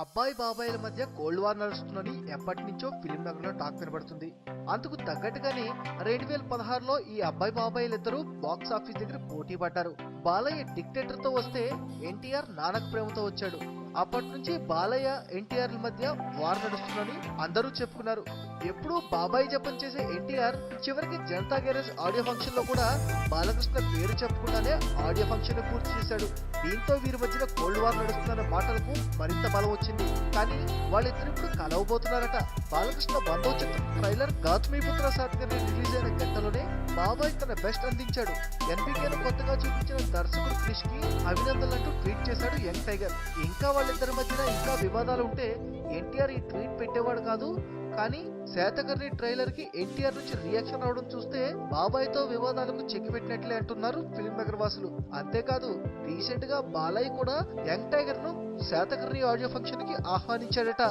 అబ్బాయి బాబాయిల మధ్య cold war నడుస్తుందని ఎప్పటి నుంచో ఫిలిం నగర్లో టాక్ వినబడుతుంది. అందుకు తగ్గట్టుగానే 2016లో ఈ అబ్బాయి బాబాయిలిద్దరూ బాక్స్ ఆఫీస్ దగ్గర పోటీ పడ్డారు. బాలయ్య డిక్టేటర్ తో వస్తే ఎన్టీఆర్ నానక ప్రేమతో వచ్చాడు. అప్పటి నుంచి బాలయ్య ఎన్టీఆర్ల మధ్య వార్ నడుస్తుందని అందరూ చెప్పుకున్నారు. ఎప్పుడూ బాబాయ్ జపం చేసే ఎన్టీఆర్ చివరికి జనతా గ్యారేజ్ ఆడియో ఫంక్షన్ లో కూడా బాలకృష్ణ పేరు చెప్పకుండానే ఆడియో ఫంక్షన్ పూర్తి చేశాడు. దీంతో వీరి మధ్యన కోల్డ్ వార్ నడుస్తున్న మాటలకు మరింత బలం వచ్చింది. కానీ వాళ్ళిద్దరు ఇప్పుడు కలవబోతున్నారట. బాలకృష్ణ బంధో చిత్రం ట్రైలర్ గాత్మీపుత్ర సాత్కర్ని రిలీజ్ అయిన గంటలోనే బాబాయ్ తన బెస్ట్ అందించాడు. ఎన్బికేను కొత్తగా చూపించిన దర్శకుడు క్రిష్ కి అభినందనలంటూ ట్వీట్ చేశాడు యంగ్ టైగర్. ఇంకా వాళ్ళిద్దరి మధ్యన ఇంకా వివాదాలు ఉంటే ఎన్టీఆర్ ఈ ట్వీట్ పెట్టేవాడు కాదు. కానీ శాతకర్ణి ట్రైలర్ కి ఎన్టీఆర్ నుంచి రియాక్షన్ రావడం చూస్తే బాబాయ్ తో వివాదాలకు చెక్ పెట్టినట్లే అంటున్నారు ఫిల్మ్ నగర్ వాసులు. అంతేకాదు రీసెంట్ గా బాలయ్య కూడా యంగ్ టైగర్ ను శాతకర్ణి ఆడియో ఫంక్షన్ కి ఆహ్వానించాడట.